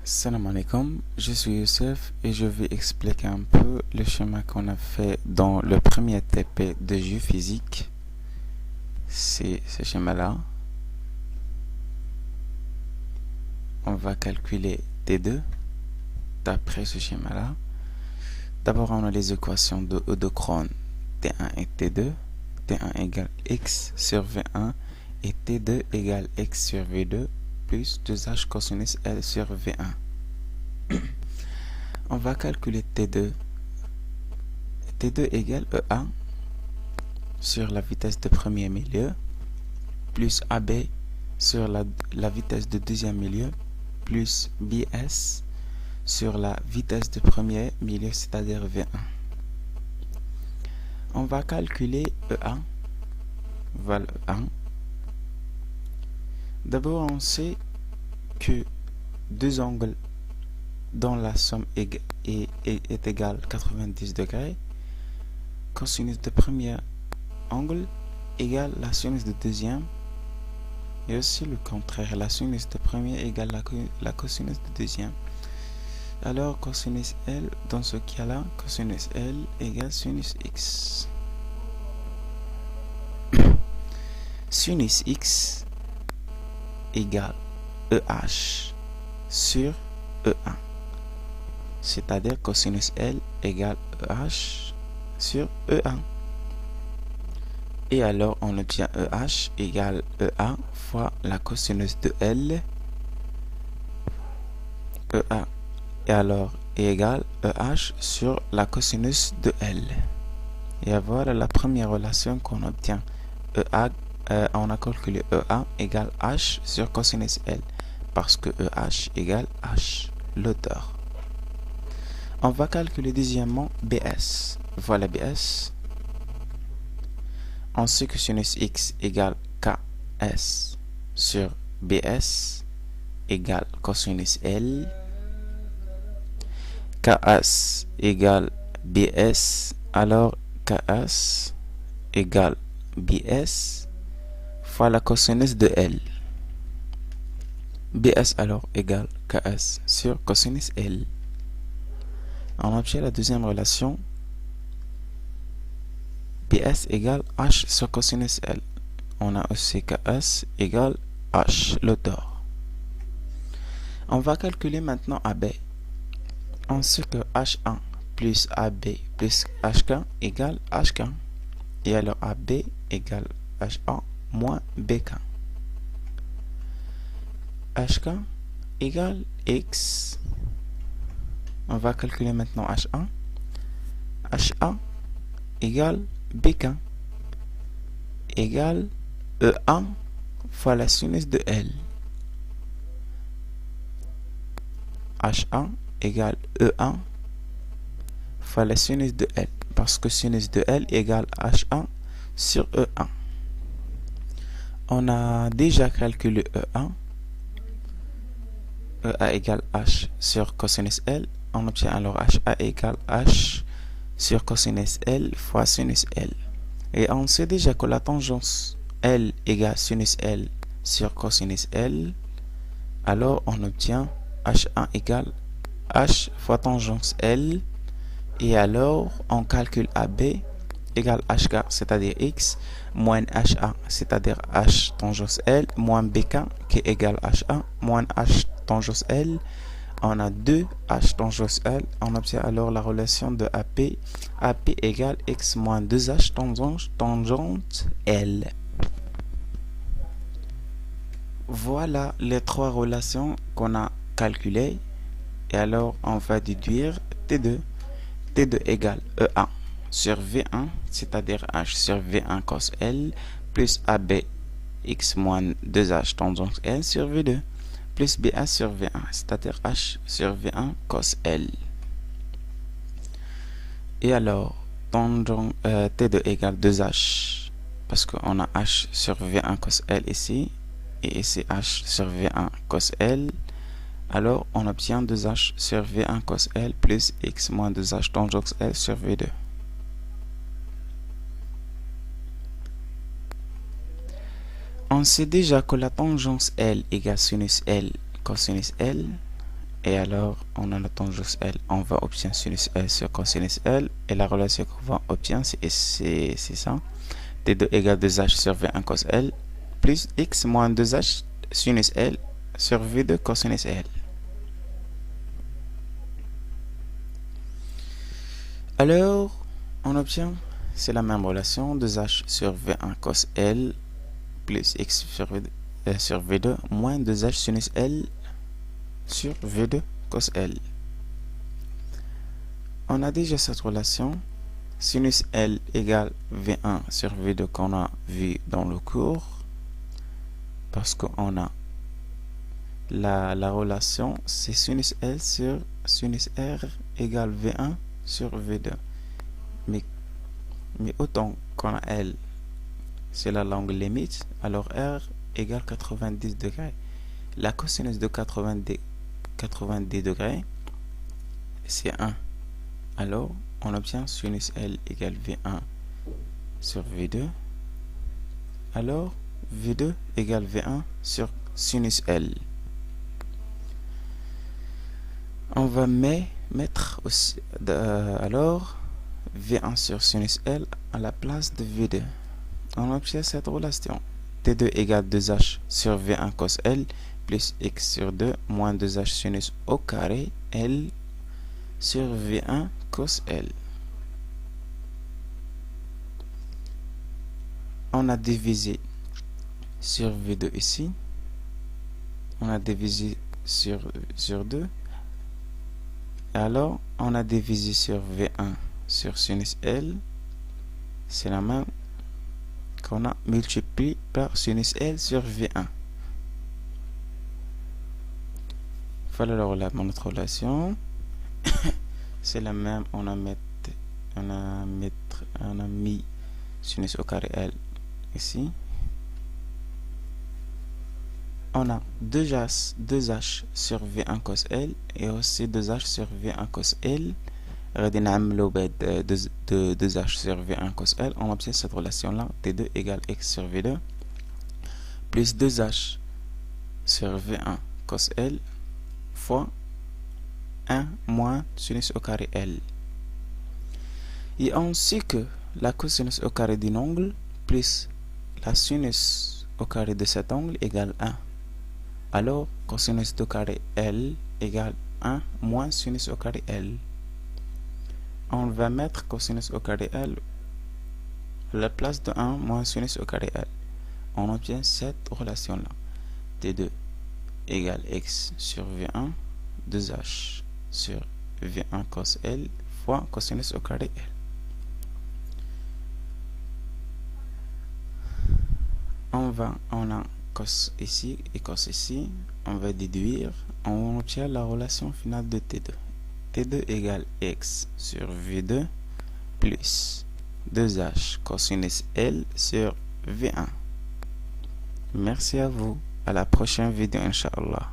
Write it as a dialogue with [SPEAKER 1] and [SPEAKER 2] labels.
[SPEAKER 1] Salam alaikum, je suis Youssef et je vais expliquer un peu le schéma qu'on a fait dans le premier TP de géophysique. C'est ce schéma-là. On va calculer T2 d'après ce schéma-là. D'abord, on a les équations de E de Cron, T1 et T2. T1 égale x sur V1 et T2 égale x sur V2 plus 2h cosinus L sur V1. On va calculer T2. T2 égale EA sur la vitesse de premier milieu plus AB sur la vitesse de deuxième milieu plus BS sur la vitesse de premier milieu, c'est-à-dire V1. On va calculer EA. Voilà EA. D'abord, on sait que deux angles dont la somme est égale 90 degrés, cosinus de premier angle égale la sinus de deuxième, et aussi le contraire, la sinus de premier égale la cosinus de deuxième. Alors cosinus L, dans ce cas-là, cosinus L égale sinus X. Sinus X égale EH sur E1. C'est-à-dire cosinus L égale EH sur E1. Et alors on obtient EH égale EA fois la cosinus de L. EA et alors est égal EH sur la cosinus de L. Et voilà la première relation qu'on obtient. On a calculé EA égale H sur cosinus L parce que EH égale H, l'auteur. On va calculer deuxièmement BS. Voilà BS. On sait que sinus X égale KS sur BS égale cosinus L. KS égale BS, alors KS égale BS fois la cosinus de L. BS alors égale KS sur cosinus L. On obtient la deuxième relation. BS égale H sur cosinus L. On a aussi KS égale H, l'auteur. On va calculer maintenant AB. On sait que H1 plus AB plus HK égale HK. Et alors AB égale H1 moins BK. HK égale X. On va calculer maintenant H1. H1 égale BK égale E1 fois la sinus de L. H1 égale E1 fois la sinus de L, parce que sinus de L égale H1 sur E1. On a déjà calculé E1. EA égale H sur cosinus L. On obtient alors HA égale H sur cosinus L fois sinus L. Et on sait déjà que la tangence L égale sinus L sur cosinus L. Alors on obtient H1 égale H fois tangence L. Et alors on calcule AB égale HK, c'est-à-dire X, moins HA, c'est-à-dire H tangence L, moins BK qui est égal HA, moins H tangence L. On a 2 H tangence L. On obtient alors la relation de AP. AP égale X moins 2H tangente L. Voilà les trois relations qu'on a calculées. Et alors, on va déduire T2. T2 égale EA sur V1, c'est-à-dire H sur V1 cos L, plus AB X moins 2H tangente L sur V2, plus BA sur V1, c'est-à-dire H sur V1 cos L. Et alors, T2 égale 2H, parce qu'on a H sur V1 cos L ici, et ici H sur V1 cos L. Alors, on obtient 2H sur V1 cos L plus X moins 2H tangente L sur V2. On sait déjà que la tangence L égale sinus L cosinus L. Et alors, on a la tangence L. On va obtenir sinus L sur cosinus L. Et la relation qu'on va obtenir, c'est ça. T2 égale 2H sur V1 cos L plus X moins 2H sinus L sur V2 cosinus L. Alors, on obtient, c'est la même relation, 2H sur V1 cos L plus X sur V2 moins 2H sinus L sur V2 cos L. On a déjà cette relation, sinus L égale V1 sur V2 qu'on a vu dans le cours, parce qu'on a la relation, c'est sinus L sur sinus R égale V1 sur V2. Mais autant qu'on a L, c'est la longue limite, alors R égale 90 degrés. La cosinus de 90 degrés, c'est 1. Alors, on obtient sinus L égale V1 sur V2. Alors, V2 égale V1 sur sinus L. On va mettre aussi, alors, V1 sur sinus L à la place de V2. On obtient cette relation. T2 égale 2H sur V1 cos L plus X sur 2 moins 2H sinus au carré L sur V1 cos L. On a divisé sur V2 ici. On a divisé sur 2. Alors, on a divisé sur V1 sur sinus L. C'est la même qu'on a multiplié par sinus L sur V1. Voilà notre relation. C'est la même, on a mis sinus au carré L ici. On a 2H sur V1 cos L et aussi 2H sur V1 cos L. غادي نعملو بعد 2H sur V1 cos L. On obtient cette relation là, T2 égale X sur V2 plus 2H sur V1 cos L fois 1 moins sinus au carré L. Et on sait que la cosinus au carré d'un angle plus la sinus au carré de cet angle égale 1. Alors, cosinus au carré L égale 1 moins sinus au carré L. On va mettre cosinus au carré L à la place de 1 moins sinus au carré L. On obtient cette relation-là. T2 égale X sur V1, 2H sur V1 cos L fois cosinus au carré L. On a cos ici et cos ici. On va déduire. On obtient la relation finale de T2. T2 égale X sur V2 plus 2H cosinus L sur V1. Merci à vous. À la prochaine vidéo, Inch'Allah.